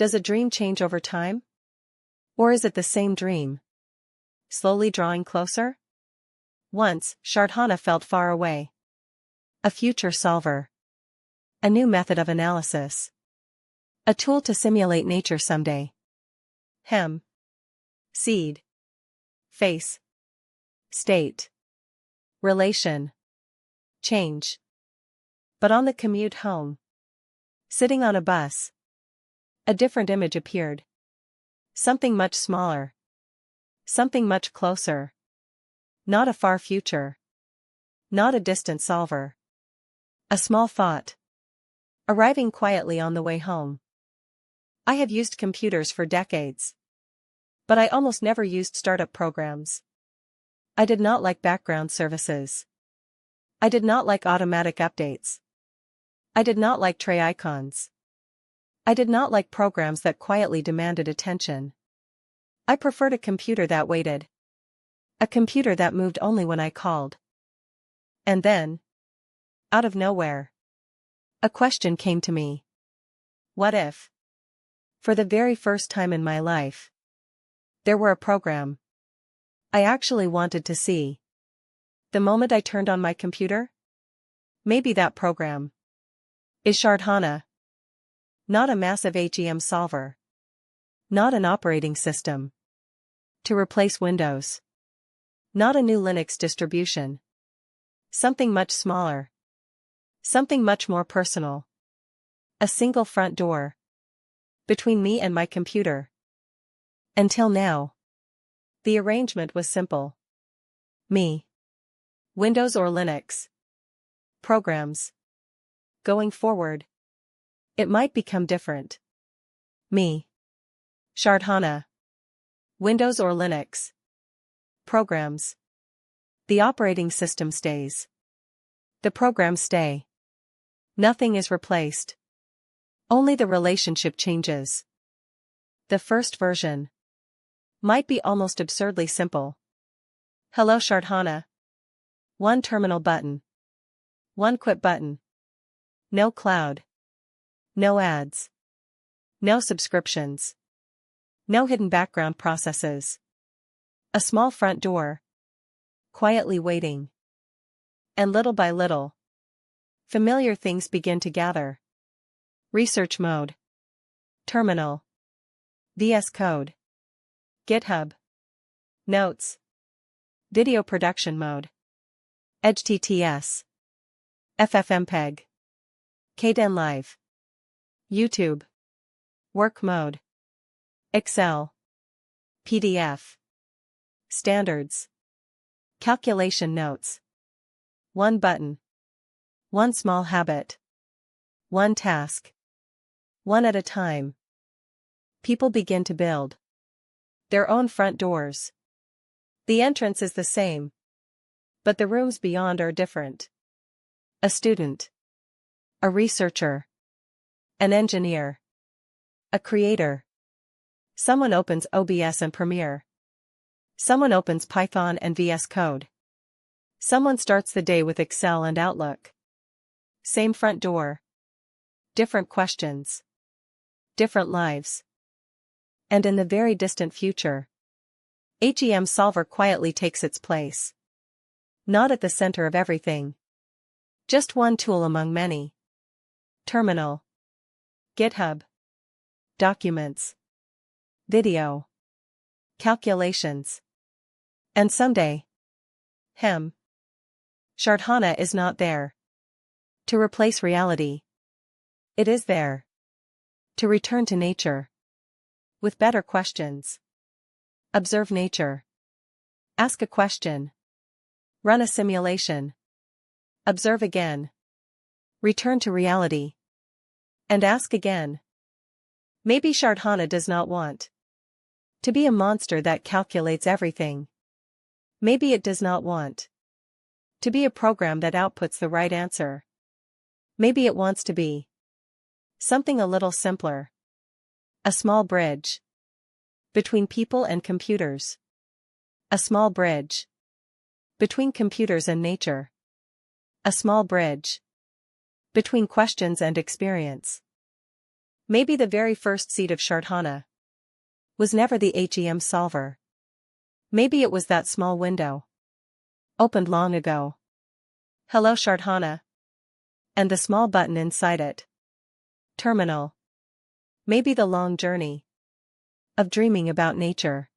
Does a dream change over time? Or is it the same dream, slowly drawing closer? Once, Shardhana felt far away. A future solver. A new method of analysis. A tool to simulate nature someday. Hem. Seed. Face. State. Relation. Change. But on the commute home, sitting on a bus, a different image appeared. Something much smaller. Something much closer. Not a far future. Not a distant solver. A small thought. Arriving quietly on the way home. I have used computers for decades. But I almost never used startup programs. I did not like background services. I did not like automatic updates. I did not like tray icons. I did not like programs that quietly demanded attention. I preferred a computer that waited. A computer that moved only when I called. And then, out of nowhere, a question came to me. What if, for the very first time in my life, there were a program I actually wanted to see? The moment I turned on my computer? Maybe that program is Shardhana. Not a massive HEM solver. Not an operating system to replace Windows. Not a new Linux distribution. Something much smaller. Something much more personal. A single front door between me and my computer. Until now, the arrangement was simple. Me. Windows or Linux. Programs. Going forward, it might become different. Me. Shardhana. Windows or Linux. Programs. The operating system stays. The programs stay. Nothing is replaced. Only the relationship changes. The first version might be almost absurdly simple. Hello Shardhana. One terminal button. One quit button. No cloud. No ads. No subscriptions. No hidden background processes. A small front door. Quietly waiting. And little by little, familiar things begin to gather. Research mode. Terminal. VS Code. GitHub. Notes. Video production mode. HTTPS. FFmpeg. Kden Live. YouTube. Work mode. Excel. PDF. Standards. Calculation notes. One button. One small habit. One task. One at a time. People begin to build their own front doors. The entrance is the same, but the rooms beyond are different. A student. A researcher. An engineer. A creator. Someone opens OBS and Premiere. Someone opens Python and VS Code. Someone starts the day with Excel and Outlook. Same front door. Different questions. Different lives. And in the very distant future, HEM solver quietly takes its place. Not at the center of everything. Just one tool among many. Terminal. GitHub. Documents. Video. Calculations. And someday, Shardhana is not there to replace reality. It is there to return to nature with better questions. Observe nature. Ask a question. Run a simulation. Observe again. Return to reality. And ask again. Maybe Shardhana does not want to be a monster that calculates everything. Maybe it does not want to be a program that outputs the right answer. Maybe it wants to be something a little simpler. A small bridge between people and computers. A small bridge between computers and nature. A small bridge between questions and experience. Maybe the very first seed of Shardhana was never the HEM solver. Maybe it was that small window, opened long ago. Hello Shardhana. And the small button inside it. Terminal. Maybe the long journey of dreaming about nature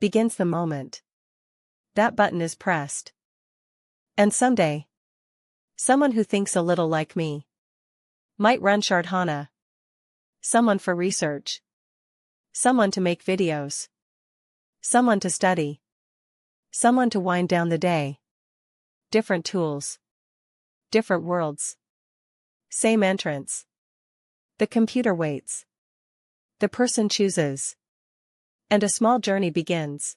begins the moment that button is pressed. And someday, someone who thinks a little like me might run Shardhana. Someone for research. Someone to make videos. Someone to study. Someone to wind down the day. Different tools. Different worlds. Same entrance. The computer waits. The person chooses. And a small journey begins.